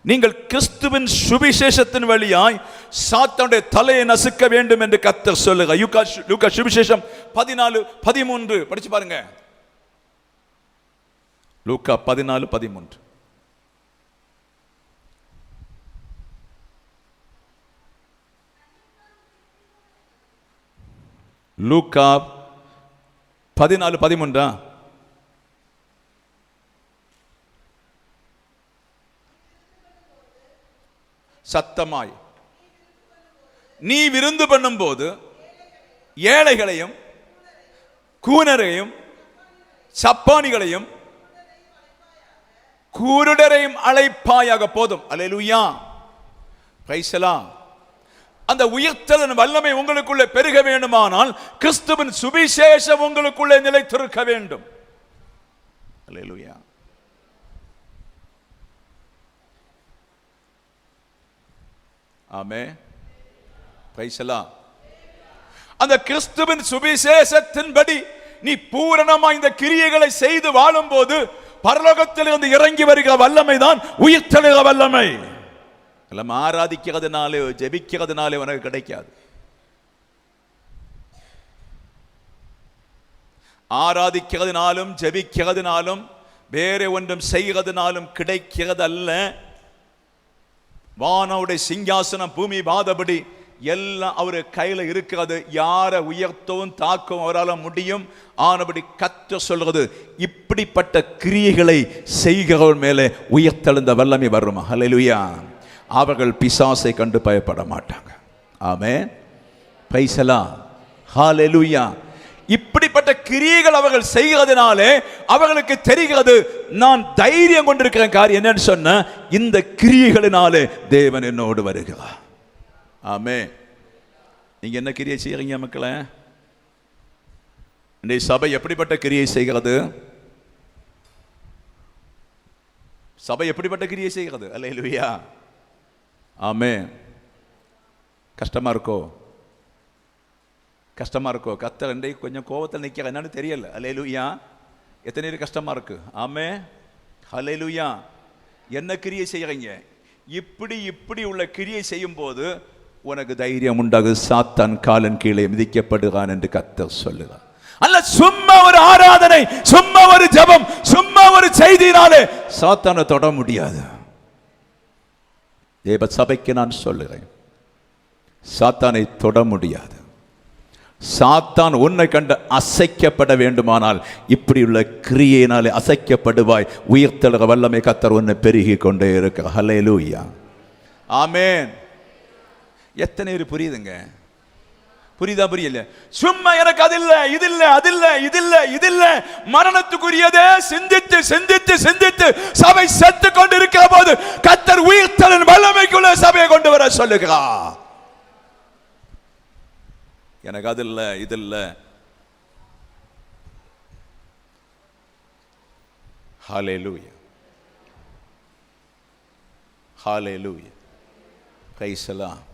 நீங்கள் கிறிஸ்துவின் சுவிசேஷத்தின் வழியாய் சாத்தானுடைய தலையை நசுக்க வேண்டும் என்று கர்த்தர் சொல்லுங்க. லூக்கா சுவிசேஷம் 14:13 படிச்சு பாருங்க. லூக்கா 14:13. லூக்கா 14:13. சத்தமாய் நீ விருந்து பண்ணும் போது ஏழைகளையும் கூனரையும் சப்பானிகளையும் குருடரையும் அழைப்பாயாக. போதும். அல்லேலூயா, பிரைஸ் தி லார்ட். அந்த உயிர்த்தலின் வல்லமை உங்களுக்குள்ளே பெருக வேண்டுமானால் கிறிஸ்துவின் சுவிசேஷம் உங்களுக்குள்ளே நிலைத்திருக்க வேண்டும். அல்லேலூயா. ஆமென். Praise the lord. அந்த கிறிஸ்துவின் சுவிசேஷத்தின்படி நீ பூரணமாய் இந்த கிரியைகளை செய்து வாழும்போது பரலோகத்திலிருந்து இறங்கி வருகிற வல்லமை தான் உயிர்த்தெழுகிற வல்லமை. எல்லாம் ஆராதிக்கிறதுனாலே ஜெபிக்கிறதுனாலே உனக்கு கிடைக்காது. ஆராதிக்கிறதுனாலும் ஜெபிக்கிறதுனாலும் வேற ஒன்றும் செய்கிறதுனாலும் கிடைக்கிறது அல்ல. வானவுடைய சிங்காசனம் பூமி பாதபடி எல்லாம் அவரு கையில இருக்கிறது. யாரை உயர்த்தவும் தாக்கவும் அவரால் முடியும். ஆனபடி கர்த்தர் சொல்றது, இப்படிப்பட்ட கிரியைகளை செய்கிறவர் மேலே உயர்த்தெழுந்த வல்லமை வரும். ஹல்லேலூயா. அவர்கள் பிசாசை கண்டு பயப்பட மாட்டாங்க. ஆமென். Praise the lord. ஹல்லேலூயா. இப்படிப்பட்ட கிரியைகள் அவர்கள் செய்கிறதுனாலே அவர்களுக்கு தெரிகிறது, நான் தைரியம் கொண்டிருக்கிறேன். காரியம் என்னன்னு சொன்ன, இந்த கிரியைகளினாலே தேவன் என்னோடு வருகிறார். ஆமென். நீங்க என்ன கிரியை செய்யறீங்க மக்களே? இந்த சபை எப்படிப்பட்ட கிரியை செய்கிறது? சபை எப்படிப்பட்ட கிரியை செய்கிறது? அல்லேலூயா. ஆமென். கஷ்டமா இருக்கோ? கஷ்டமா இருக்கோ? கர்த்தர் இன்றைக்கு கொஞ்சம் கோபத்தில் நிற்கிற என்னன்னு தெரியல. அல்லேலூயா. எத்தனை பேர் கஷ்டமா இருக்கு? ஆமென். அல்லேலூயா. என்ன கிரியை செய்யறீங்க? இப்படி உள்ள கிரியை செய்யும் போது உனக்கு தைரியம் உண்டாகு. சாத்தான் காலன் கீழே மிதிக்கப்படுகிறான் என்று கர்த்தர் சொல்லுகிறார். அல்ல சும்மா ஒரு ஆராதனை, சும்மா ஒரு ஜெபம், சும்மா ஒரு செய்தினாலே சாத்தானை தொட முடியாது. தேவ சபைக்கு நான் சொல்லுகிறேன், சாத்தானை தொட முடியாது. சாத்தான் உன்னை கண்டு அசைக்கப்பட வேண்டுமானால் இப்படியுள்ள கிரியையினாலே அசைக்கப்படுவாய். உயிர்த்தெழுக வல்லமை கர்த்தர் உன்னை பெருகி கொண்டே இருக்க. ஹல்லேலூயா. ஆமென். எத்தனை பேர் புரியுதுங்க? புரியுதா? புரியல? சும்மா எனக்கு அது இல்ல, இது இல்ல, அது இல்ல, இது இல்ல, இது இல்ல, மரணத்துக்குரியதே சிந்தித்து சிந்தித்து சிந்தித்து சபை செத்து கொண்டு இருக்கிற போது கர்த்தர் உயிர்த்தலின் வல்லமைக்குள்ள சபையை கொண்டு வர சொல்லுகிறார். எனக்கு அது இல்ல, இது இல்ல. ஹல்லேலூயா. ஹல்லேலூயா. Praise the lord.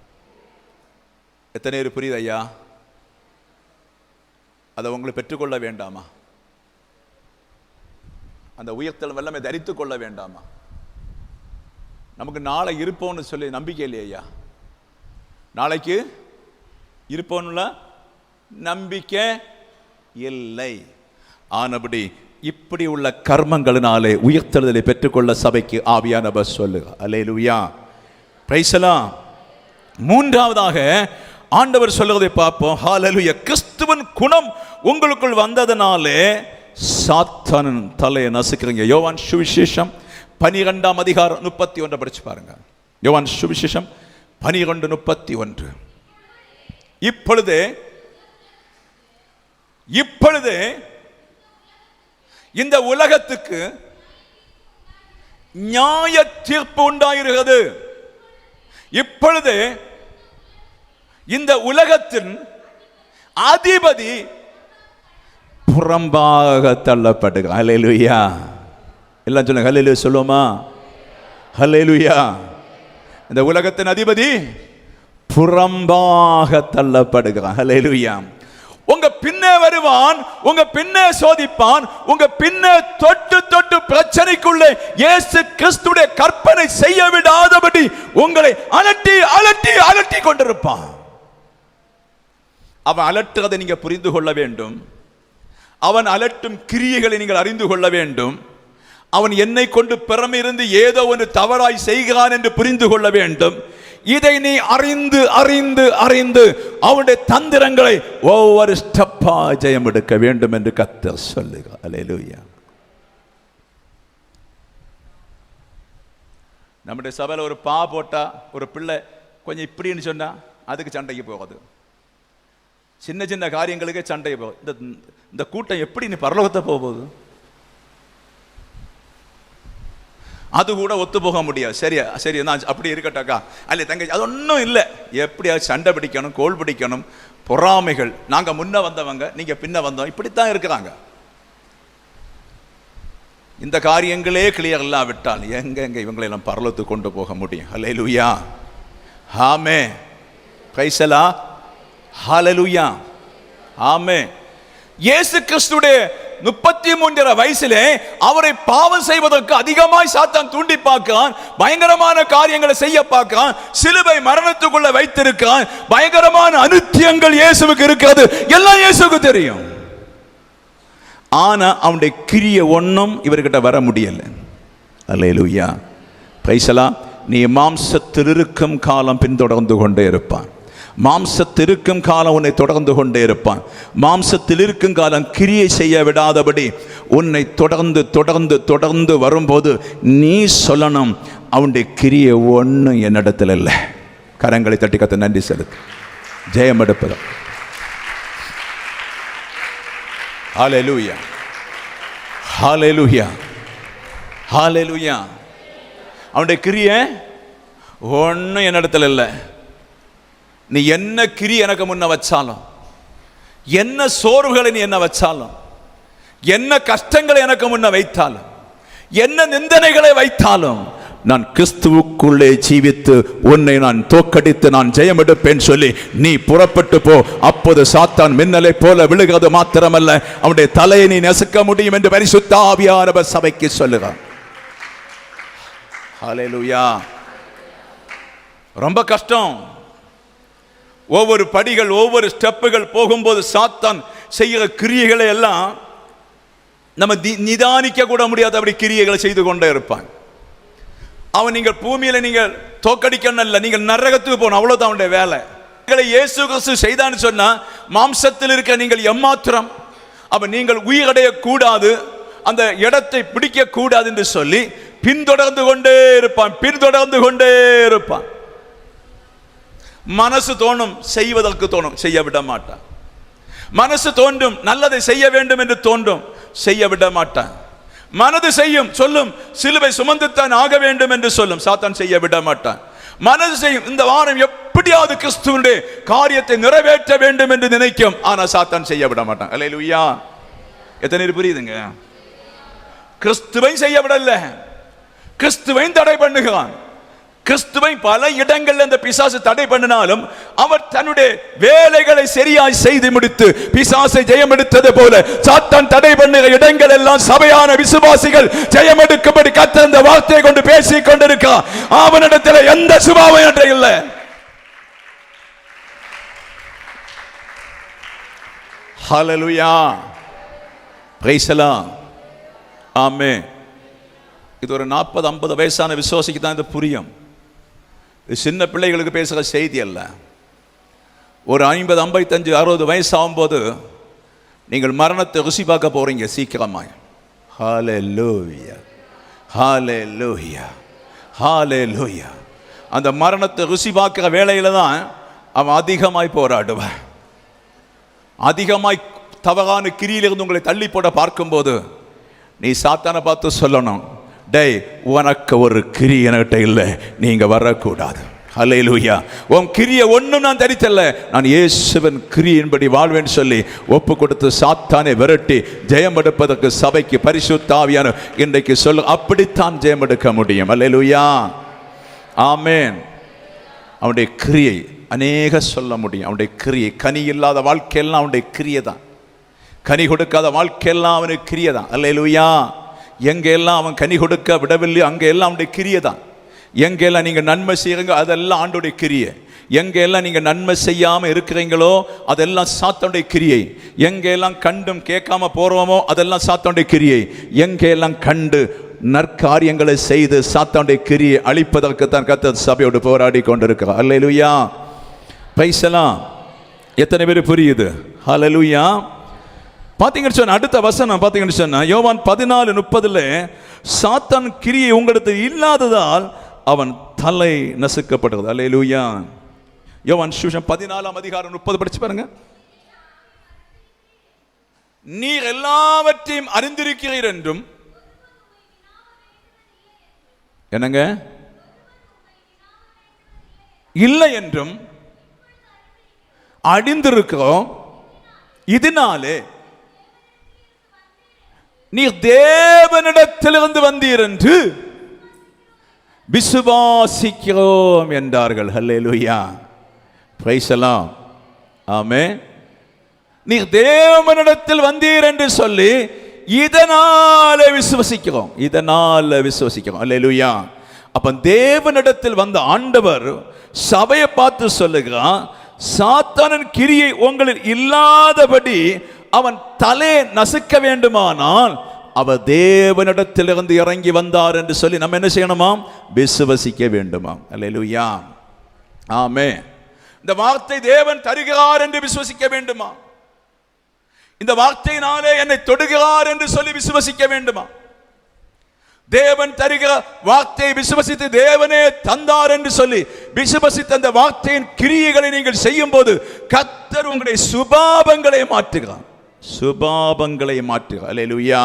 எத்தனை பேர் புரியுது ஐயா? அதை உங்களை பெற்றுக்கொள்ள வேண்டாமா? அந்த உயர்த்தல் வல்லமை தரித்து கொள்ள வேண்டாமா? நமக்கு நாளை இருப்போம்னு சொல்லி நம்பிக்கை இல்லையா ஐயா? நாளைக்கு இருப்போம்ல நம்பிக்கை இல்லை. ஆனபடி இப்படி உள்ள கர்மங்களினாலே உயர்த்தலை பெற்றுக்கொள்ள சபைக்கு ஆவியானவர் சொல்லுங்க. அல்லேலூயா. Praise the lord. மூன்றாவதாக ஆண்டவர் சொல்லுவதை பார்ப்போம். ஹல்லேலூயா. கிறிஸ்துவின் குணம் உங்களுக்குள் வந்ததனாலே சாத்தானின் தலையை நசுக்கிறீங்க. யோவான் சுவிசேஷம் 12:31 படிச்சு பாருங்க. யோவான் சுவிசேஷம் 12:31. இப்பொழுது இந்த உலகத்துக்கு நியாய தீர்ப்பு உண்டாயிருக்கிறது. இப்பொழுது இந்த உலகத்தின் அதிபதி புறம்பாக தள்ளப்படுகிறார். ஹல்லேலூயா. எல்லாம் சொல்லுங்க ஹல்லேலூயா. சொல்லுமா? ஹல்லேலூயா. இந்த உலகத்தின் அதிபதி புறம்பாக தள்ளப்படுகிறான். ஹல்லேலூயா. உங்க பின்னே வருவான், உங்க பின்னே சோதிப்பான், உங்க பின்னே தொட்டு தொட்டு பிரச்சனைக்குள்ளே இயேசு கிறிஸ்துடைய கற்பனை செய்ய விடாமல் கொண்டிருப்பான். அவன் அலட்டுறதை நீங்க புரிந்து கொள்ள வேண்டும். அவன் அலட்டும் கிரியைகளை நீங்கள் அறிந்து கொள்ள வேண்டும். அவன் என்னை கொண்டு பிறமிருந்து ஏதோ ஒன்று தவறாய் செய்கிறான் என்று புரிந்து கொள்ள வேண்டும். இதை நீ அறிந்து அறிந்து அறிந்து அவனுடைய தந்திரங்களை ஒவ்வொரு ஸ்டெப்பா ஜெயம் எடுக்க வேண்டும் என்று கர்த்தர் சொல்லுகிறார். அல்லேலூயா. நம்முடைய சபையில் ஒரு பா போட்டா ஒரு பிள்ளை கொஞ்சம் இப்படின்னு சொன்னா அதுக்கு சண்டைக்கு போகுது. சின்ன சின்ன காரியங்களுக்கு சண்டை போகுது. இந்த கூட்டம் எப்படி நீ பரலோகத்தை போகுது? அது கூட ஒத்து போக முடியாது. சரியா சரி நான் அப்படி இருக்கட்டாக்கா அல்ல தங்கச்சி அது ஒன்றும் இல்லை. எப்படியாவது சண்டை பிடிக்கணும், கோல் பிடிக்கணும், பொறாமைகள். நாங்கள் முன்ன வந்தவங்க, நீங்கள் பின்ன வந்தோம், இப்படித்தான் இருக்கிறாங்க. இந்த காரியங்களே கிளியர் இல்லாவிட்டால் எங்க இவங்களெல்லாம் பரலோகத்துக்கு கொண்டு போக முடியும்? ஹல்லேலூயா. ஆமே. Praise the lord. ஹல்லேலூயா. ஆமே. இயேசு கிறிஸ்துடைய 33 வயசிலே அவரை பாவம் செய்வதற்கு அதிகமாய் சாத்தான் தூண்டி பார்க்கிறான். பயங்கரமான காரியங்களை செய்ய பார்க்கிறான். சிலுவை மரணத்துக்குள்ள வைத்திருக்கிறான். பயங்கரமான அனுத்தியங்கள் இயேசுவுக்கு இருக்கிறது. எல்லாம் இயேசுவுக்கு தெரியும். ஆனா அவனுடைய கிரியை ஒன்றும் இவர்கிட்ட வர முடியல. அல்லேலூயா. Praise the lord. நீ மாம்சத்தில் இருக்கும் காலம் பின்தொடர்ந்து கொண்டே இருப்பான். மாம்சத்தில் இருக்கும் காலம் உன்னை தொடர்ந்து கொண்டே இருப்பான். மாம்சத்தில் இருக்கும் காலம் கிரியை செய்ய விடாதபடி உன்னை தொடர்ந்து தொடர்ந்து தொடர்ந்து வரும்போது நீ சொல்லணும், அவனுடைய கிரியை ஒன்றும் என்னிடத்தில் இல்லை. கரங்களை தட்டி கத்த நன்றி செலுத்து. ஜெயம் எடுப்பது. ஹல்லேலூயா. ஹல்லேலூயா. ஹல்லேலூயா. அவனுடைய கிரியை ஒன்றும் என்னிடத்தில் இல்லை. நீ என்ன கிரி எனக்கு முன்ன வச்சாலும், என்ன சோர்வுகளை நீ என்ன வச்சாலும், என்ன கஷ்டங்களை எனக்கு முன்ன வைத்தாலும், என்ன நிந்தனைகளை வைத்தாலும், நான் கிறிஸ்துவுக்குள்ளே ஜீவித்து உன்னை நான் தோக்கடித்து நான் ஜெயம் எடுப்பேன் சொல்லி நீ புறப்பட்டு போ. அப்போது சாத்தான் மின்னலை போல விழுகிறது மாத்திரமல்ல, அவனுடைய தலையை நீ நசுக்க முடியும் என்று பரிசுத்த ஆவியானவர் சபைக்கு சொல்லுகிறார். ஹல்லேலூயா. ரொம்ப கஷ்டம். ஒவ்வொரு படிகள் ஒவ்வொரு ஸ்டெப்புகள் போகும்போது சாத்தான் செய்கிற கிரியைகளை எல்லாம் நம்ம நிதானிக்க கூட முடியாத அப்படி கிரியைகளை செய்து கொண்டே இருப்பான். அவன் நீங்கள் பூமியில நீங்கள் தோக்கடிக்கணும் இல்லை, நீங்கள் நரகத்துக்கு போகணும், அவ்வளவுதான் அவனுடைய வேலை. இயேசு கிறிஸ்து செய்தான்னு சொன்னா மாம்சத்தில் இருக்க நீங்கள் எம்மாத்திரம் அவன் நீங்கள் உயிரடைய கூடாது, அந்த இடத்தை பிடிக்க கூடாது என்று சொல்லி பின்தொடர்ந்து கொண்டே இருப்பான். பின்தொடர்ந்து கொண்டே இருப்பான். மனசு தோணும், செய்வதற்கு தோணும், செய்ய விட மாட்டான். மனசு தோன்றும், நல்லதை செய்ய வேண்டும் என்று தோன்றும், செய்ய விட மாட்டான். மனது செய்யும், சொல்லும், சிலுவை சுமந்துத்தான் ஆக வேண்டும் என்று சொல்லும், சாத்தான் செய்ய விட மாட்டான். மனது செய்யும், இந்த வாரம் எப்படியாவது கிறிஸ்துவினுடைய காரியத்தை நிறைவேற்ற வேண்டும் என்று நினைக்கும், ஆனா சாத்தான் செய்ய விட மாட்டான். அல்லேலூயா. எத்தனை பேர் புரியுதுங்க? கிறிஸ்துவை செய்ய விடல, கிறிஸ்துவை தடை பண்ணுகிறான். கிறிஸ்துவை பல இடங்களில் அந்த பிசாசு தடை பண்ணினாலும் அவர் தன்னுடைய வேலைகளை சரியாய் செய்து முடித்து பிசாசை ஜெயம் எடுத்தது போல சாத்தான் தடை பண்ணுகிற இடங்கள் எல்லாம் சபையான விசுவாசிகள் ஜெயம் எடுக்கும்படி கர்த்தர் அந்த வார்த்தையை கொண்டு பேசிக் கொண்டிருக்கிறார். அவனிடத்தில் எந்த சுபாவம் இல்லை. ஹல்லேலூயா. Praise the lord. ஆமென். இது ஒரு 40-50 வயசான விசுவாசிக்கு தான் இது புரியும். சின்ன பிள்ளைகளுக்கு பேசுகிற செய்தி அல்ல. ஒரு 50-55-60 வயசு ஆகும்போது நீங்கள் மரணத்தை ருசி பார்க்க போறீங்க சீக்கிரமாய். ஹல்லேலூயா. ஹல்லேலூயா. ஹல்லேலூயா. அந்த மரணத்தை ருசி பார்க்கிற வேளையில தான் அவன் அதிகமாய் போராடுவான். அதிகமாய் தவறான கிரியிலிருந்து உங்களை தள்ளி போட பார்க்கும்போது நீ சாத்தானை பார்த்து சொல்லணும், டேய் உனக்கு ஒரு கிரி என்கிட்ட இல்லை, நீங்க வரக்கூடாது. ஹல்லேலூயா. உன் கிரியை ஒன்றும் நான் தரித்தல்ல, நான் இயேசுவின் கிரியின்படி வாழ்வேன் சொல்லி ஒப்பு கொடுத்து சாத்தானை விரட்டி ஜெயம் எடுப்பதற்கு சபைக்கு பரிசுத்த ஆவியானவர் இன்றைக்கு சொல்ல, அப்படித்தான் ஜெயம் எடுக்க முடியும். ஹல்லேலூயா. ஆமென். அவனுடைய கிரியை அநேக சொல்ல முடியும். அவனுடைய கிரியை, கனி இல்லாத வாழ்க்கையெல்லாம் அவனுடைய கிரியை தான். கனி கொடுக்காத வாழ்க்கையெல்லாம் அவனுக்கு கிரியை தான். அல்லேலூயா. எங்கெல்லாம் அவன் கனி கொடுக்க விடவில்லை அங்கே எல்லாம் அவனுடைய கிரியை தான். எங்கெல்லாம் நீங்க நன்மை செய்யுங்க அதெல்லாம் ஆண்டோடைய கிரியை. எங்கெல்லாம் நீங்க நன்மை செய்யாம இருக்கிறீங்களோ அதெல்லாம் சாத்தானுடைய கிரியை. எங்கெல்லாம் கண்டும் கேட்காம போறோமோ அதெல்லாம் சாத்தானுடைய கிரியை. எங்கெல்லாம் கண்டு நற்காரியங்களை செய்து சாத்தானுடைய கிரியை அழிப்பதற்கு தான் கர்த்தர் சபையோடு போராடி கொண்டிருக்கிறார். அல்லேலூயா, பிரைஸ் எல்லாம். எத்தனை பேர் புரியுது? ஹல்லேலூயா. பார்த்தீங்கன்னு சொன்ன அடுத்த வசனம் பார்த்தீங்கன்னு சொன்னா யோவான் 14:30 சாத்தான் கிரியை உங்களுக்கு இல்லாததால் அவன் தலை நசுக்கப்படுகிறது. அல்லேலூயா. யோவான் சுவிசேஷம் 14:30 படிச்சு பாருங்க. நீர் எல்லாவற்றையும் அறிந்திருக்கிறீர் என்றும் என்னங்க இல்லை என்றும் அறிந்திருக்கிறோம். இதனாலே நீர் தேவனிடத்திலிருந்து வந்தீர் என்று விசுவாசிக்கிறோம் என்றார்கள். ஹல்லேலூயா, பிரைஸ் எல்லாம். ஆமென். நீர் தேவனிடத்தில் வந்தீர் என்று சொல்லி இதனால விசுவாசிக்கிறோம், இதனால விசுவாசிக்கிறோம். அல்லேலூயா. அப்ப தேவனிடத்தில் வந்த ஆண்டவர் சபையை பார்த்து சொல்லுகிறான், சாத்தானின் கிரியை உங்களில் இல்லாதபடி அவன் தலை நசுக்க வேண்டுமானால் அவர் தேவனிடத்திலிருந்து இறங்கி வந்தார் என்று சொல்லி நம்ம என்ன செய்யணுமாம்? விசுவாசிக்க வேண்டுமாம். அல்லேலூயா. ஆமென். இந்த வார்த்தை தேவன் தருகிறார் என்று விசுவாசிக்க வேண்டுமா? இந்த வார்த்தையினாலே என்னை தொடுகிறார் என்று சொல்லி விசுவாசிக்க வேண்டுமா? தேவன் தருகிற வார்த்தையை விசுவாசித்து தேவனே தந்தார் என்று சொல்லி விசுவாசித்த அந்த வார்த்தையின் கிரியைகளை நீங்கள் செய்யும் போது கர்த்தர் உங்களுடைய சுபாவங்களை மாற்றுகிறார். சுபாவங்களை மாற்றுகிறார். அல்லேலூயா.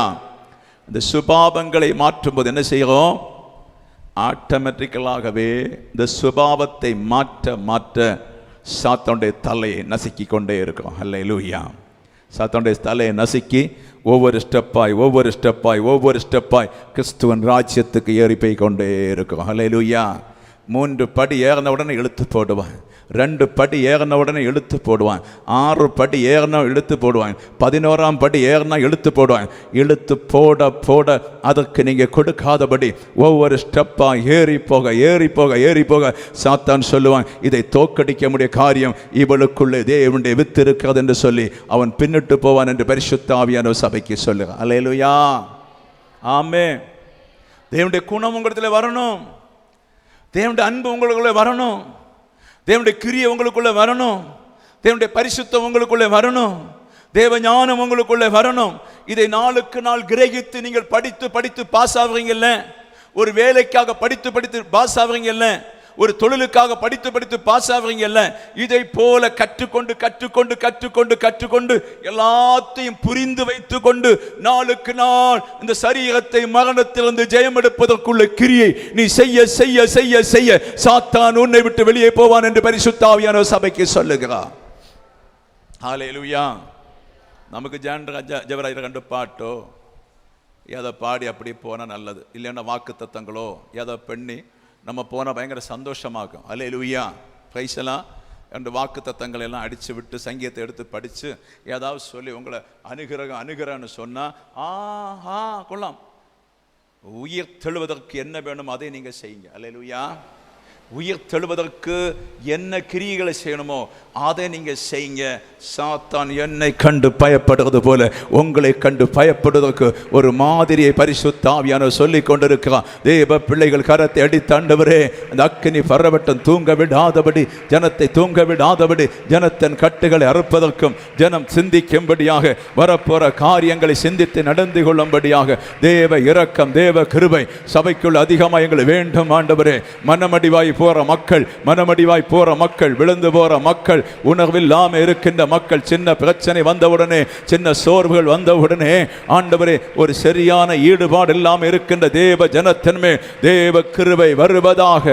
இந்த சுபாவங்களை மாற்றும் போது என்ன செய்கிறோம்? ஆட்டோமேட்டிக்கலாகவே இந்த சுபாவத்தை மாற்ற மாற்ற சாத்தானுடைய தலையை நசுக்கி கொண்டே இருக்கிறோம். அல்லேலூயா. சாத்தானுடைய தலையை நசுக்கி ஒவ்வொரு ஸ்டெப்பாய் கிறிஸ்துவன் ராஜ்யத்துக்கு ஏறி போய் கொண்டே இருக்கிறோம். அல்லேலூயா. 3 படி ஏறின உடனே இழுத்து போடுவான், 2 படி ஏறின உடனே இழுத்து போடுவான், 6 படி ஏறினா இழுத்து போடுவான், 11ஆம் படி ஏறினா இழுத்து போடுவான். இழுத்து போட போட அதற்கு நீங்கள் கொடுக்காதபடி ஒவ்வொரு ஸ்டெப்பாக ஏறி போக சாத்தான் சொல்லுவான், இதை தோக்கடிக்க முடிய காரியம் இவளுக்குள்ளே தேவனுடைய வித்து இருக்கிறது என்று சொல்லி அவன் பின்னிட்டு போவான் என்று பரிசுத்த ஆவியானவர் சபைக்கு சொல்லுகிறார். அல்லேலூயா. ஆமென். தேவனுடைய குணம் உங்களிடத்தில் வரணும், தேவனுடைய அன்பு உங்களுக்குள்ளே வரணும், தேவனுடைய கிரியை உங்களுக்குள்ளே வரணும், தேவனுடைய பரிசுத்தம் உங்களுக்குள்ளே வரணும், தேவ ஞானம் உங்களுக்குள்ளே வரணும். இதை நாளுக்கு நாள் கிரகித்து நீங்கள் படித்து பாஸ் ஆகுறீங்கல்ல, ஒரு வேலைக்காக படித்து பாஸ் ஆகுறீங்கல்ல, ஒரு தொழிலுக்காக படித்து பாஸ் ஆகுறீங்கல்ல, இதை போல கற்றுக்கொண்டு எல்லாத்தையும் புரிந்து வைத்து கொண்டு நாளுக்கு நாள் இந்த சரீரத்தை மரணத்திலிருந்து ஜெயம் எடுப்பதற்குள்ள கிரியை நீ செய்ய செய்ய செய்ய செய்ய சாத்தான் உன்னை விட்டு வெளியே போவான் என்று பரிசுத்த ஆவியானவர் சபைக்கு சொல்லுகிறார். ஹல்லேலூயா. நமக்கு ஜெபராஜ் 2 பாட்டோ ஏதோ பாடி அப்படி போனால் நல்லது, இல்லைன்னா வாக்கு தத்தங்களோ ஏதோ பண்ணி நம்ம போனால் பயங்கர சந்தோஷமாகும். அல்லேலூயா, பிரைஸ் எல்லாம். 2 வாக்கு தத்தங்களை எல்லாம் அடித்து விட்டு சங்கீதத்தை எடுத்து படித்து ஏதாவது சொல்லி உங்களை அணுகிறன்னு சொன்னால் கொள்ளலாம். உயிர் தெழுவதற்கு என்ன வேணும் அதை நீங்கள் செய்யுங்க. அல்லேலூயா. உயிர் தெழுவதற்கு என்ன கிரியைகளை செய்யணுமோ அதை நீங்க செய்யுங்க. சாத்தான் என்னை கண்டு பயப்படுவது போல உங்களை கண்டு பயப்படுவதற்கு ஒரு மாதிரியை பரிசுத்த ஆவியானவர் சொல்லிக் கொண்டிருக்கிறார். தேவ பிள்ளைகள் கரத்தை அடித்து, ஆண்டவரே அந்த அக்கினி பரவட்டம், தூங்க விடாதபடி ஜனத்தை தூங்க விடாதபடி ஜனத்தின் கட்டுகளை அறுப்பதற்கும் ஜனம் சிந்திக்கும்படியாக வரப்போற காரியங்களை சிந்தித்து நடந்து கொள்ளும்படியாக தேவ இரக்கம், தேவ கிருபை சபைக்குள் அதிகமாக எங்களை வேண்டும். ஆண்டவரே, மனமடிவாய் போற மக்கள், விழுந்து போற மக்கள், உணர்வில்லாம இருக்கின்ற மக்கள், சின்ன பிரச்சனை வந்தவுடனே, சின்ன சோர்வுகள் வந்தவுடனே ஆண்டவரே ஒரு சரியான ஈடுபாடு இல்லாமல் இருக்கின்ற தேவ ஜனத்தின்மே தேவ கிருபை வருவதாக.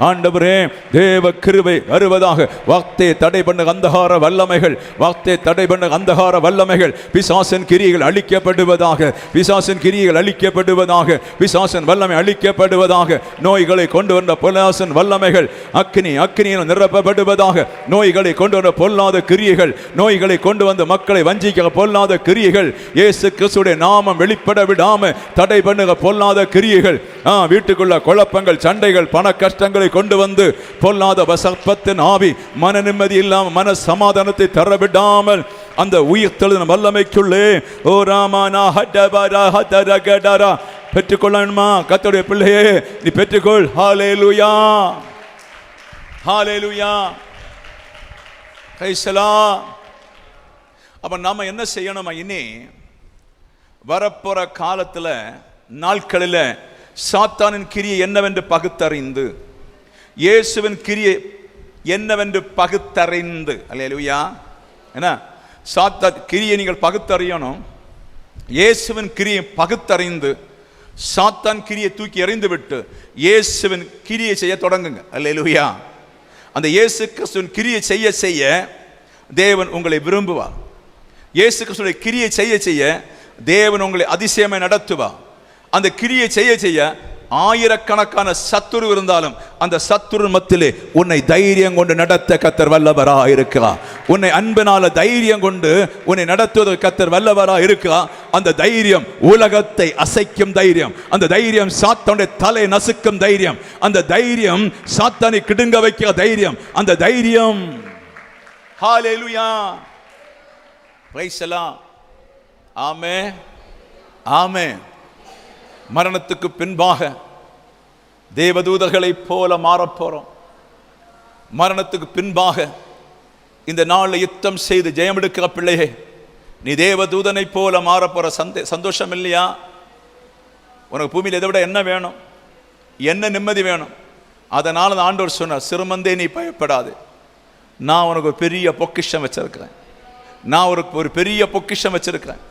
ஆண்டவரே தேவ கிருபை வருவதாக. வார்த்தையை தடை பண்ண அந்தகார வல்லமைகள், வார்த்தையை தடை பண்ண அந்தகார வல்லமைகள், பிசாசன் கிரியைகள் அழிக்கப்படுவதாக, பிசாசன் கிரியைகள் அழிக்கப்படுவதாக, பிசாசன் வல்லமை அழிக்கப்படுவதாக. நோய்களை கொண்டு வந்த பொல்லாசன் வல்லமைகள் அக்கினியில் நிரப்பப்படுவதாக. நோய்களை கொண்டு வந்த பொல்லாத கிரியைகள், நோய்களை கொண்டு வந்து மக்களை வஞ்சிக்க பொல்லாத கிரியைகள் இயேசு கிறிஸ்துவின் நாமம் வெளிப்பட விடாம தடை பண்ணுக பொல்லாத கிரியைகள். வீட்டுக்குள்ள குழப்பங்கள், சண்டைகள், பண கஷ்டங்களை கொண்டு வந்து பொல்லாத வசப்பத்தின் ஆவி மன நிம்மதி இல்லாமல் மன சமாதானத்தை தர விடாமல் அந்த உயிர்த்தெழுந்த வல்லமைக்குள்ளே ஓ ராமானா ஹட்டபரா ஹதரகடரா பெற்றுக்கொள்ளணுமா? கர்த்தருடைய பிள்ளையே நீ பெற்றுக்கொள். ஹல்லேலூயா, ஹல்லேலூயா, பிரைஸ் தி லார்ட். அப்ப நாம என்ன செய்யணுமா? இனி வரப்போற காலத்துல நாட்களில் சாத்தானின் கிரியை என்னவென்று பகுத்தறிந்து, இயேசுவின் கிரியை என்னவென்று பகுத்தறிந்து, அல்லேலூயா, என்ன சாத்தான் கிரியை நீங்கள் பகுத்தறியணும். இயேசுவின் கிரியை பகுத்தறிந்து சாத்தான் கிரியை தூக்கி எறிந்து விட்டு இயேசுவின் கிரியை செய்ய தொடங்குங்க. அல்லேலூயா. அந்த இயேசு கிறிஸ்துவின் கிரியை செய்ய செய்ய தேவன் உங்களை விரும்புவார். இயேசு கிறிஸ்துவின் கிரியை செய்ய செய்ய தேவன் உங்களை அதிசயமாய் நடத்துவார். அந்த கிரியை செய்ய செய்ய ஆயிரக்கணக்கான சத்துரு இருந்தாலும் அந்த சத்துரு மத்தியிலே உன்னை தைரியம் கொண்டு நடத்த கர்த்தர் வல்லவரா இருக்கிறார். உன்னை அன்பினால தைரியம் கொண்டு உன்னை நடத்துவதற்கு கர்த்தர் வல்லவரா இருக்கிறார். அந்த தைரியம் உலகத்தை அசைக்கும் தைரியம், அந்த தைரியம் சாத்தானுடைய தலை நசுக்கும் தைரியம், அந்த தைரியம் சாத்தானை கிடுங்க வைக்கிற தைரியம், அந்த தைரியம். ஹல்லேலூயா, பிரைஸ் தி லார்ட். ஆமென், ஆமென். மரணத்துக்கு பின்பாக தேவதூதர்களைப் போல மாறப்போறோம். மரணத்துக்கு பின்பாக இந்த நாளில் யுத்தம் செய்து ஜெயமெடுக்கிற பிள்ளையே, நீ தேவதூதனை போல மாறப்போற. சந்தோஷம் இல்லையா? உனக்கு பூமியில் இதை விட என்ன வேணும்? என்ன நிம்மதி வேணும்? அதனால தான் ஆண்டவர் சொன்னார், சிறுமந்தே நீ பயப்படாது, நான் உனக்கு ஒரு பெரிய பொக்கிஷம் வச்சிருக்கிறேன். நான் ஒரு பெரிய பொக்கிஷம் வச்சிருக்கிறேன்.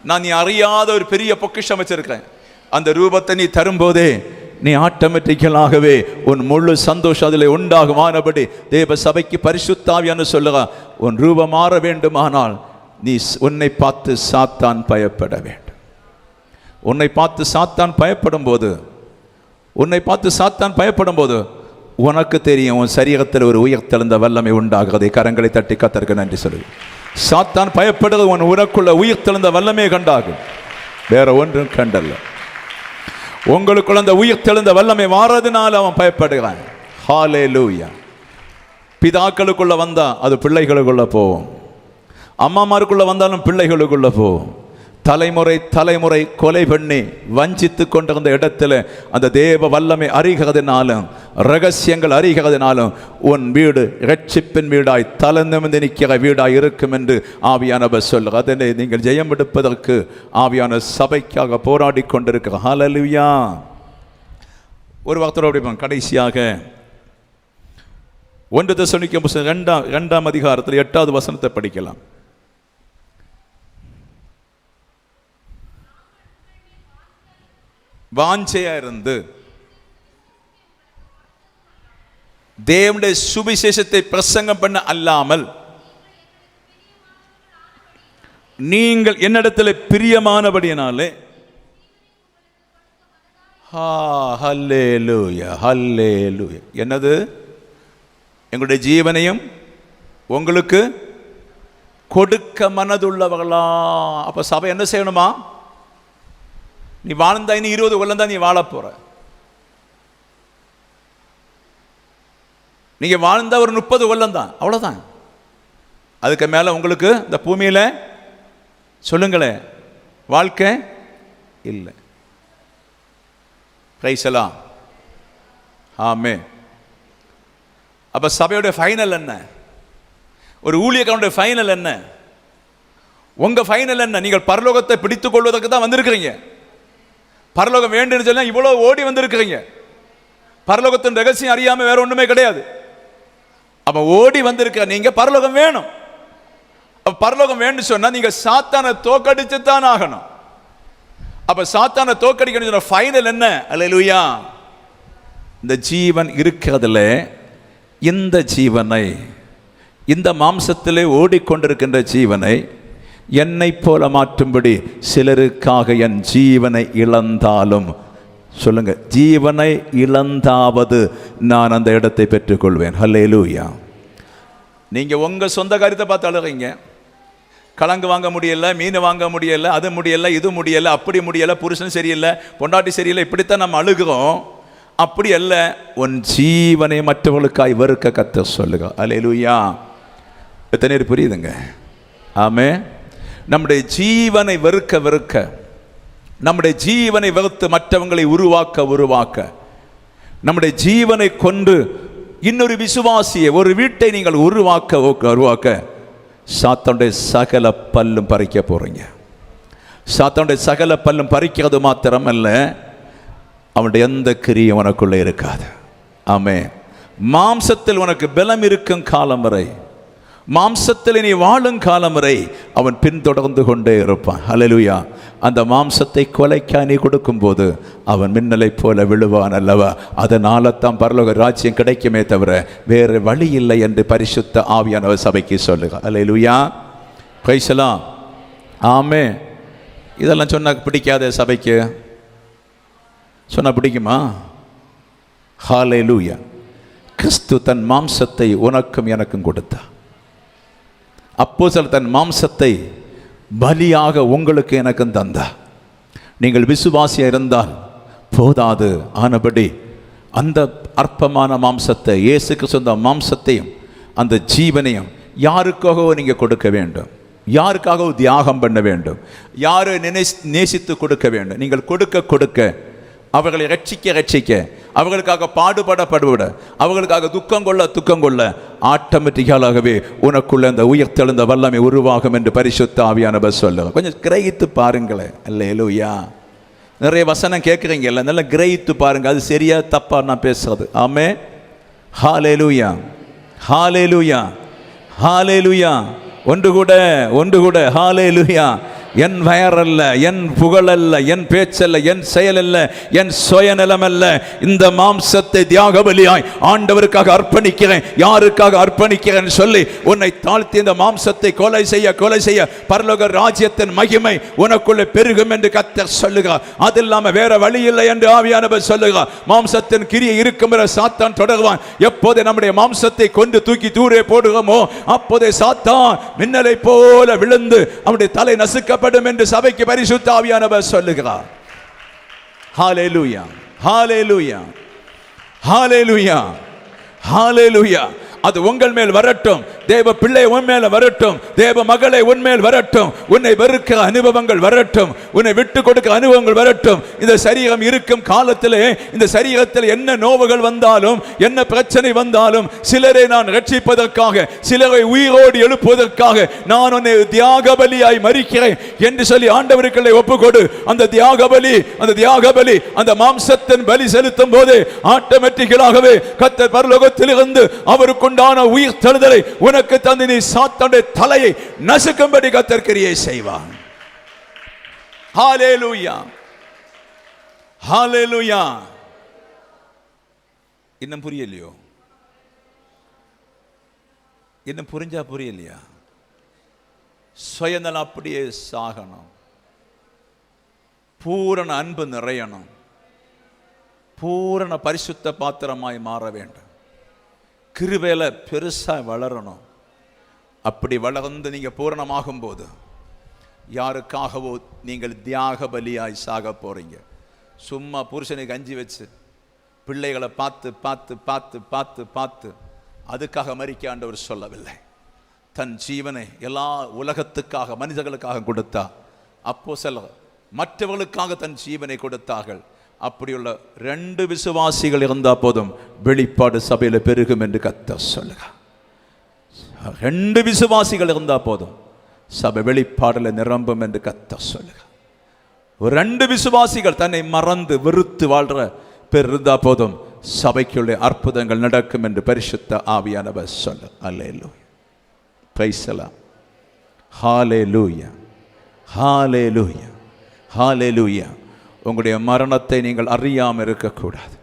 நான் நீ அறியாத ஒரு பெரிய பொக்கிஷம் வச்சிருக்கிறேன். அந்த ரூபத்தை நீ தரும்போதே நீ ஆட்டோமேட்டிக்கலாகவே உன் முழு சந்தோஷம் அதில் உண்டாகுமானபடி தேவ சபைக்கு பரிசுத்த ஆவியானவர் சொல்லுகிறார், உன் ரூபம் மாற வேண்டுமானால் நீ உன்னை பார்த்து சாத்தான் பயப்பட வேண்டும். உன்னை பார்த்து சாத்தான் பயப்படும் போது உனக்கு தெரியும் உன் சரீரத்தில் ஒரு உயிர்த்தெழுந்த வல்லமை உண்டாகிறதை. கரங்களை தட்டி கர்த்தருக்கு நன்றி சொல்லு. சாத்தான் பயப்படுறது உன் உனக்குள்ள உயிர்த்தெழுந்த வல்லமே கண்டாகும், வேற ஒன்றும் கண்டல்ல. உங்களுக்குள்ள அந்த உயிர்த்தெழுந்த வல்லமை மாறதுனால அவன் பயப்படுகிறான். ஹல்லேலூயா. பிதாக்களுக்குள்ள வந்தா அது பிள்ளைகளுக்குள்ள போகும், அம்மாமாருக்குள்ள வந்தாலும் பிள்ளைகளுக்குள்ள போகும். தலைமுறை தலைமுறை கொலை பண்ணி வஞ்சித்து கொண்டிருந்த இடத்துல அந்த தேவ வல்லமை அறிகிறதுனாலும் ரகசியங்கள் அறிகிறதுனாலும் உன் வீடு இரட்சிப்பின் வீடாய் தலை நிமிர்ந்து நிற்கிற வீடாய் இருக்கும் என்று ஆவியானவர் சொல்லுங்க. அதனை நீங்கள் ஜெயம் எடுப்பதற்கு ஆவியான சபைக்காக போராடி கொண்டிருக்கிற. ஹல்லேலூயா. ஒரு வார்த்தை கடைசியாக 1 தெசலோனிக்கேயர் புத்தகம் 2ஆம் அதிகாரத்தில் 8வது வசனத்தை படிக்கலாம். வாஞ்சையா இருந்து தேவனுடைய சுவிசேஷத்தை பிரசங்கம் பண்ண அல்லாமல் நீங்கள் என்னிடத்தில் பிரியமானபடியினாலே. ஹல்லேலூயா, ஹல்லேலூயா. என்னது? எங்களுடைய ஜீவனையும் உங்களுக்கு கொடுக்க மனதுள்ளவர்களா? அப்ப சபை என்ன செய்யணுமா? நீ வாழ்ந்தா இனி 20 வருடம் தான் நீ வாழ போற. நீங்க வாழ்ந்தா ஒரு 30 வருடம் தான், அவ்வளவுதான். அதுக்கு மேல உங்களுக்கு இந்த பூமியில சொல்லுங்களேன் வாழ்க்கை இல்லை. Praise the lord. ஆமென். அப்ப சபையோட ஃபைனல் என்ன? ஒரு ஊழியக்காரனுடைய ஃபைனல் என்ன? உங்க ஃபைனல் என்ன? நீங்கள் பரலோகத்தை பிடித்துக் கொள்வதற்கு தான் வந்திருக்கிறீங்க. பரலோகம் வேண்டுன்னு சொன்னா இவ்வளவு ஓடி வந்திருக்கிறீங்க. பரலோகத்தின் ரகசியம் அறியாம வேற ஒண்ணுமே கிடையாது. அப்ப ஓடி வந்திருக்க நீங்க பரலோகம் வேணும். அப்ப பரலோகம் வேணும்னு சொன்னா நீங்க சாத்தானை தோக்கடிச்சு தான் ஆகணும். அப்ப சாத்தானை தோக்கடிக்கணும் சொன்ன ஃபைனல் என்ன? அல்லேலூயா. இந்த ஜீவன் இருக்கிறதுல இந்த ஜீவனை, இந்த மாம்சத்திலே ஓடிக்கொண்டிருக்கின்ற ஜீவனை என்னை போல மாற்றும்படி சிலருக்காக என் ஜீவனை இழந்தாலும், சொல்லுங்க, ஜீவனை இழந்தாவது நான் அந்த இடத்தை பெற்றுக்கொள்வேன். ஹல்லேலூயா. நீங்க உங்க சொந்த காரியத்தை பார்த்து அழுகிறீங்க. கலங்கு வாங்க முடியல, மீன் வாங்க முடியல, அது முடியல, இது முடியல, அப்படி முடியல, புருஷன் சரியில்லை, பொண்டாட்டி சரியில்லை, இப்படித்தான் நம்ம அழுகிறோம். அப்படி அல்ல, உன் ஜீவனை மற்றவர்களுக்காய் வெறுக்க கர்த்தர் சொல்லுங்க. ஹல்லேலூயா. எத்தனை பேர் புரியுதுங்க? ஆமென். நம்முடைய ஜீவனை வெறுக்க வெறுக்க, நம்முடைய ஜீவனை வெறுத்து மற்றவங்களை உருவாக்க நம்முடைய ஜீவனை கொண்டு இன்னொரு விசுவாசியை, ஒரு வீட்டை நீங்கள் உருவாக்க சாத்தானுடைய சகல பல்லும் பறிக்க போறீங்க. சாத்தானுடைய சகல பல்லும் பறிக்கிறது மாத்திரமல்ல, அவனுடைய எந்த கிரியும் உனக்குள்ளே இருக்காது. ஆமென். மாம்சத்தில் உனக்கு பலம் இருக்கும் காலம் வரை, மாம்சத்தில் நீ வாழும் காலம் வரை அவன் பின்தொடர்ந்து கொண்டே இருப்பான். ஹல்லேலூயா. அந்த மாம்சத்தை கொலைக்கா நீ கொடுக்கும்போது அவன் மின்னலை போல விழுவான் அல்லவா? அதனால தான் பரலோக ராஜ்யம் கிடைக்குமே தவிர வேறு வழி இல்லை என்று பரிசுத்த ஆவியானவர் சபைக்கு சொல்லுங்க. ஹல்லேலூயா. Praise the lord. ஆமென். இதெல்லாம் சொன்னா பிடிக்காத சபைக்கு? சொன்னா பிடிக்குமா? ஹல்லேலூயா. கிறிஸ்து தன் மாம்சத்தை உனக்கும் எனக்கும் கொடுத்தார். அப்போஸ்தலர் தன் மாம்சத்தை பலியாக உங்களுக்கு எனக்கும் தந்தா. நீங்கள் விசுவாசியாக இருந்தால் போதாது, ஆனபடி அந்த அற்பமான மாம்சத்தை, இயேசுக்கு சொந்த மாம்சத்தையும் அந்த ஜீவனையும் யாருக்காகவோ நீங்கள் கொடுக்க வேண்டும், யாருக்காகவோ தியாகம் பண்ண வேண்டும், யாரை நேசித்து கொடுக்க வேண்டும். நீங்கள் கொடுக்க அவர்களை ரட்சிக்க அவர்களுக்காக பாடுபட அவர்களுக்காக துக்கம் கொள்ள ஆட்டோமேட்டிக்கலாகவே உனக்குள்ள அந்த உயிர்த்தெழுந்த வல்லமை உருவாகும் என்று பரிசுத்த ஆவியானவர் சொல்லுங்க. கொஞ்சம் கிரகித்து பாருங்களேன். அல்லேலூயா. நிறைய வசனம் கேட்குறீங்கல்ல, நல்லா கிரகித்து பாருங்க. அது சரியா தப்பா நான் பேசுறது? ஆமென். ஹல்லேலூயா. ஹல்லேலூயா. ஹல்லேலூயா. ஒன்று கூட ஹல்லேலூயா. என் வயரல்ல, என் புகழல்ல, என் பேச்சல்ல, என் செயலல்ல, என் சுயநலம் அல்ல. இந்த மாம்சத்தை தியாக பலியாய் ஆண்டவருக்காக அர்ப்பணிக்கிறேன். யாருக்காக அர்ப்பணிக்கிறேன் சொல்லி உன்னை தாழ்த்தி இந்த மாம்சத்தை கொலை செய்ய பரலோக ராஜ்யத்தின் மகிமை உனக்குள்ளே பெருகும் என்று கர்த்தர் சொல்லுகிறார். அது இல்லாம வேற வழி இல்லை என்று ஆவியானவர் சொல்லுகிறார். மாம்சத்தின் கிரியை இருக்கும் வரை சாத்தான் தொடருவான். எப்போது நம்முடைய மாம்சத்தை கொண்டு தூக்கி தூரே போடுகிறோமோ அப்போதே சாத்தான் மின்னலை போல விழுந்து அவனுடைய தலை நசுக்க என்று சபைக்கு பரிசுத்த ஆவியானவர் சொல்லுகிறார். ஹல்லேலூயா. ஹல்லேலூயா. ஹல்லேலூயா. ஹல்லேலூயா. அது உங்கள் மேல் வரட்டும். தேவ பிள்ளை உன் மேல வரட்டும். தேவ மகளை உன் மேல் வரட்டும். உன்னை வெறுக்கிற அனுபவங்கள் வரட்டும். உன்னை விட்டு கொடுக்கிற அனுபவங்கள் வரட்டும். இந்த சரீரம் இருக்கும் காலத்திலே, இந்த சரீரத்தில் என்ன நோவுகள் வந்தாலும், என்ன பிரச்சனை வந்தாலும், சிலரை நான் ரட்சிப்பதற்காக, சிலரை உயிரோடு எழுப்புவதற்காக நான் உன்னை தியாக பலியாய் மரிக்கிறேன் என்று சொல்லி ஆண்டவருக்குள்ளே ஒப்புக்கொடு. அந்த தியாக பலி அந்த மாம்சத்தின் பலி செலுத்தும் போது ஆட்டோமேட்டிக்கலாகவே கர்த்தர் பரலோகத்திலிருந்து அவருக்குண்டான உயிர் தழுதலை உனக்கு தந்து நீ சாத்தானுடைய தலையை நசுக்கும்படி கர்த்தர் கிரியை செய்வார். ஹல்லேலூயா. ஹல்லேலூயா. இன்னும் புரியலையோ? இன்னும் புரியலையா? சுயநலம் அப்படியே சாகணும். பூரண அன்பு நிறையணும். பூரண பரிசுத்த பாத்திரமாய் மாற வேண்டும். கிருபையில பெருசா வளரணும். அப்படி வளர்ந்து நீங்க பூரணமாகும் போது யாருக்காகவோ நீங்கள் தியாக பலியாய் சாக போறீங்க. சும்மா புருஷனை கஞ்சி வச்சு பிள்ளைகளை பார்த்து அதுக்காக மரிக்க ஆண்டவர் சொல்லவில்லை. தன் ஜீவனை எல்லா உலகத்துக்காக, மனிதர்களுக்காக கொடுத்தா. அப்போஸ்தலர் மற்றவர்களுக்காக தன் ஜீவனை கொடுத்தார்கள். அப்படியுள்ள 2 விசுவாசிகள் இருந்தா போதும் வெளிப்பாடு சபையில பெருகும் என்று கர்த்தர் சொல்லுங்க. 2 விசுவாசிகள் இருந்தா போதும் சபை வெளிப்பாடுல நிரம்பும் என்று கர்த்தர் சொல்லுங்க. 2 விசுவாசிகள் தன்னை மறந்து வெறுத்து வாழ்ற பேர் இருந்தா போதும் சபைக்குள்ளே அற்புதங்கள் நடக்கும் என்று பரிசுத்த ஆவியானவர் சொல்ல. Alleluia. Praise the lord. Hallelujah. Hallelujah. Hallelujah. உங்களுடைய மரணத்தை நீங்கள் அறியாமல் இருக்கக்கூடாது.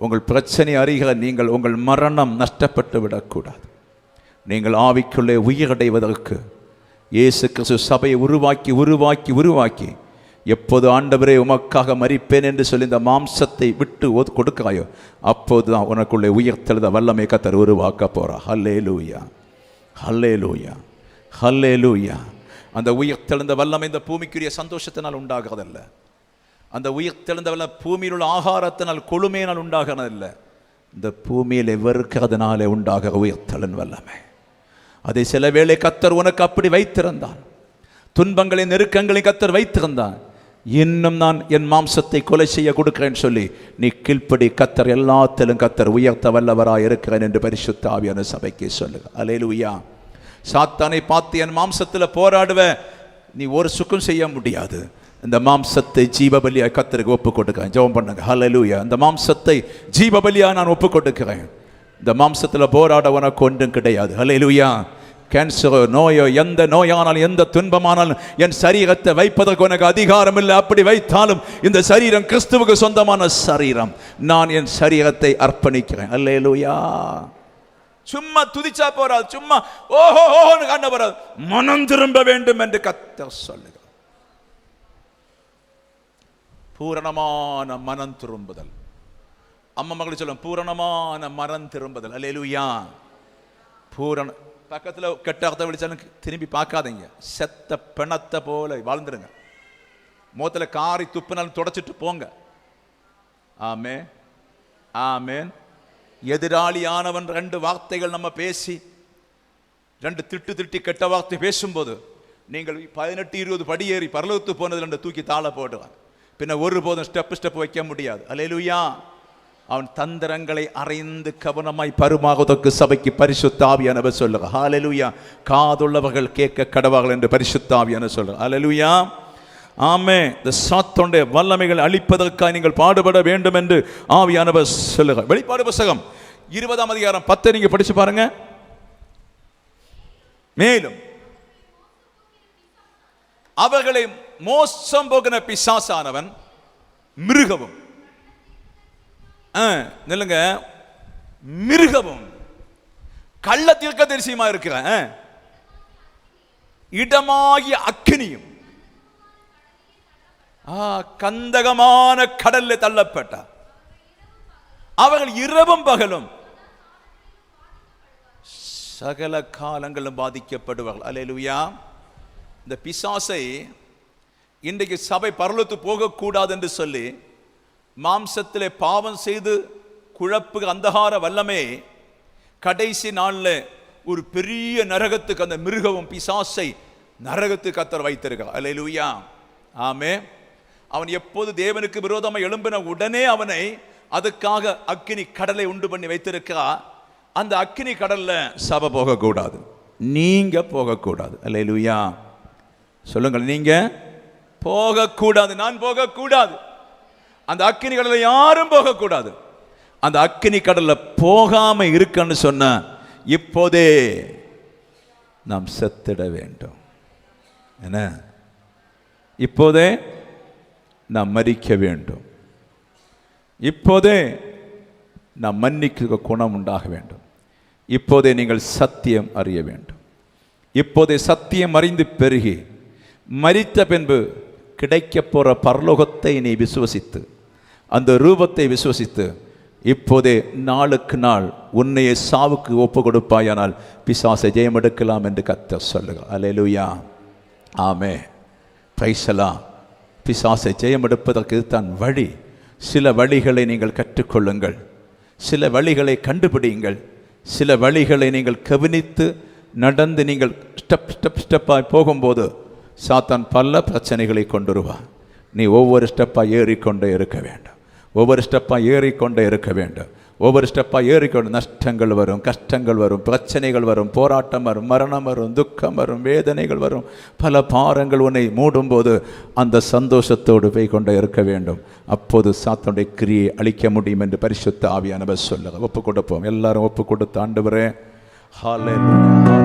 உங்கள் பிரச்சனை அறிகிற நீங்கள் உங்கள் மரணம் நஷ்டப்பட்டு விடக்கூடாது. நீங்கள் ஆவிக்குள்ளே உயிரடைவதற்கு இயேசு கிறிஸ்து சபையை உருவாக்கி உருவாக்கி உருவாக்கி எப்போது ஆண்டவரே உமக்காக மரிப்பேன் என்று சொல்லி இந்த மாம்சத்தை விட்டு கொடுக்காயோ அப்போது தான் உனக்குள்ளே உயிர்த்தெழுத வல்லமை கர்த்தர் உருவாக்க போறா. ஹல்லேலூயா, ஹல்லேலூயா, ஹல்லேலூயா. அந்த உயிர்த்தெழுந்த வல்லமை இந்த பூமிக்குரிய சந்தோஷத்தினால் உண்டாகிறதல்ல. அந்த உயிர்த்தெழுந்த வல்லம் பூமியில் உள்ள ஆகாரத்தினால் கொழுமையினால் உண்டாகிறதில்ல. இந்த பூமியில் வெறுக்கிறதுனாலே உண்டாகிற உயிர்த்தெழுந்த வல்லமை. அதை சில வேளை கர்த்தர் உனக்கு அப்படி வைத்திருந்தான். துன்பங்களை நெருக்கங்களை கர்த்தர் வைத்திருந்தான். இன்னும் நான் என் மாம்சத்தை கொலை செய்ய கொடுக்கிறேன்னு சொல்லி நீ கீழ்ப்படி கர்த்தர் எல்லாத்திலும் கர்த்தர் உயர்த்த வல்லவராய் இருக்கிறேன் என்று பரிசுத்த ஆவியான சபைக்கு சொல்லுங்க. அல்லேலூயா. சாத்தானை பார்த்து என் மாம்சத்தில் போராடுவ நீ ஒரு சுகம் செய்ய முடியாது. இந்த மாம்சத்தை ஜீவபலியா கர்த்தருக்கு ஒப்பு கொடுக்கிறேன். ஜெபம் பண்ணுங்க. ஹல்லேலூயா. இந்த மாம்சத்தை ஜீவபலியா நான் ஒப்பு கொடுக்கிறேன். இந்த மாம்சத்தில் போராட உனக்கு ஒன்றும் கிடையாது. ஹல்லேலூயா. கேன்சரோ நோயோ எந்த நோயானாலும் எந்த துன்பமானாலும் என் சரீரத்தை வைப்பதற்கு உனக்கு அதிகாரம் இல்லை. அப்படி வைத்தாலும் இந்த சரீரம் கிறிஸ்துவுக்கு சொந்தமான சரீரம். நான் என் சரீரத்தை அர்ப்பணிக்கிறேன். அல்லேலூயா. சும்மா துதிச்சா போறாது, சும்மா ஓஹோ ஓஹோன்னு காண போறாது. மனம் திரும்ப வேண்டும் என்று கர்த்தர் சொல்லுகிறார். பூரணமான மனம் திரும்புதல். அம்மா மகளுக்கு சொல்லும் பூரணமான மனம் திரும்புதல். அல்லேலூயா. பூரண பக்கத்தில் கெட்ட அர்த்தம் விழிச்சாலும் திரும்பி பார்க்காதீங்க. செத்த பிணத்தை போல வாழ்ந்துடுங்க. முகத்தில் காரி துப்புனாலும் தொடச்சிட்டு போங்க. ஆமே, ஆமேன். எதிராளியானவன் 2 வார்த்தைகள் நம்ம பேசி 2 திட்டி கெட்ட வார்த்தை பேசும்போது நீங்கள் 18-20 படியேறி பரலோகத்து போனது 2 தூக்கி தாழ போடுவாங்க. பின்ன ஒருபோதும் ஸ்டெப் வைக்க முடியாது. அல்லேலூயா. அவன் தந்திரங்களை அறிந்து கவனமாய் பருமாவதற்கு சபைக்கு பரிசுத்த ஆவியானவர் சொல்லுங்க. ஹல்லேலூயா. காதுள்ளவர்கள் கேட்க கடவார்கள் என்று பரிசுத்த ஆவியானவர் சொல்லுங்க. ஹல்லேலூயா. ஆமே. இந்த சாத்தானுடைய வல்லமைகள் அழிப்பதற்காக நீங்கள் பாடுபட வேண்டும் என்று ஆவியானவர் சொல்லுங்க. வெளிப்பாடு புத்தகம் 20ஆம் அதிகாரம் 10 நீங்க படிச்சு பாருங்க. மேலும் அவர்களை மோசம் போகிற பிசாசானவன் மிருகவும் நில்லுங்க மிருகவும் கள்ள தீர்க்கதரிசியுமா இருக்கிற இடமாகிய அக்கினியும் கந்தகமான கடல்ல தள்ளப்பட்டார். அவர்கள் இரவும் பகலும் சகல காலங்களும் பாதிக்கப்படுவார்கள். அல்லேலூயா. இந்த பிசாசை இன்றைக்கு சபை பரலோகத்து போகக்கூடாது என்று சொல்லி மாம்சத்திலே பாவம் செய்து குழப்பு அந்தகார வல்லமே கடைசி நாளில் ஒரு பெரிய நரகத்துக்கு அந்த மிருகவும் பிசாசை நரகத்துக்கு கர்த்தர் வைத்திருக்கிறார். அல்லேலூயா. ஆமே. அவன் எப்போது தேவனுக்கு விரோதமாக எழும்பின உடனே அவனை அதுக்காக அக்கினி கடலை உண்டு பண்ணி வைத்திருக்கிறார். அந்த அக்கினி கடல்ல சபை போகக்கூடாது, நீங்க போகக்கூடாது. அல்லேலூயா. சொல்லுங்கள், நீங்க போகக்கூடாது, நான் போகக்கூடாது. அந்த அக்கினி கடல்ல யாரும் போகக்கூடாது. அந்த அக்கினி கடல்ல போகாம இருக்கன்னு சொன்ன இப்போதே நாம் செத்திட வேண்டும். என்ன? இப்போதே நாம் மரிக்க வேண்டும். இப்போதே நாம் மன்னிக்க குணம் உண்டாக வேண்டும். இப்போதே நீங்கள் சத்தியம் அறிய வேண்டும். இப்போதே சத்தியம் அறிந்து பெருகி மரித்த பின்பு கிடைக்க போற பரலோகத்தை நீ விசுவசித்து அந்த ரூபத்தை விசுவசித்து இப்போதே நாளுக்கு நாள் உன்னையே சாவுக்கு ஒப்பு கொடுப்பாயானால் பிசாசை ஜெயம் எடுக்கலாம் என்று கர்த்தர் சொல்லுகிறார். அல்லேலூயா. ஆமே. Praise the Lord. பிசாசை ஜெயம் எடுப்பதற்கு இதுதான் வழி. சில வழிகளை நீங்கள் கற்றுக்கொள்ளுங்கள், சில வழிகளை கண்டுபிடியுங்கள், சில வழிகளை நீங்கள் கவனித்து நடந்து நீங்கள் ஸ்டெப்பாய் போகும்போது சாத்தான் பல பிரச்சனைகளை கொண்டு வருவான். நீ ஒவ்வொரு ஸ்டெப்பாக ஏறிக்கொண்டே இருக்க வேண்டும், ஒவ்வொரு ஸ்டெப்பாக ஏறிக்கொண்டே இருக்க வேண்டும். ஒவ்வொரு ஸ்டெப்பாக ஏறிக்கொண்டு நஷ்டங்கள் வரும், கஷ்டங்கள் வரும், பிரச்சனைகள் வரும், போராட்டம் வரும், மரணம் வரும், துக்கம் வரும், வேதனைகள் வரும், பல பாரங்கள் உன்னை மூடும்போது அந்த சந்தோஷத்தோடு போய் கொண்டே இருக்க வேண்டும். அப்போது சாத்தானுடைய கிரியை அழிக்க முடியும் என்று பரிசுத்த ஆவியானவர் சொல்லுங்க. ஒப்பு கொடுப்போம். எல்லாரும் ஒப்பு கொடுத்து ஆண்டவரே, ஹல்லேலூயா.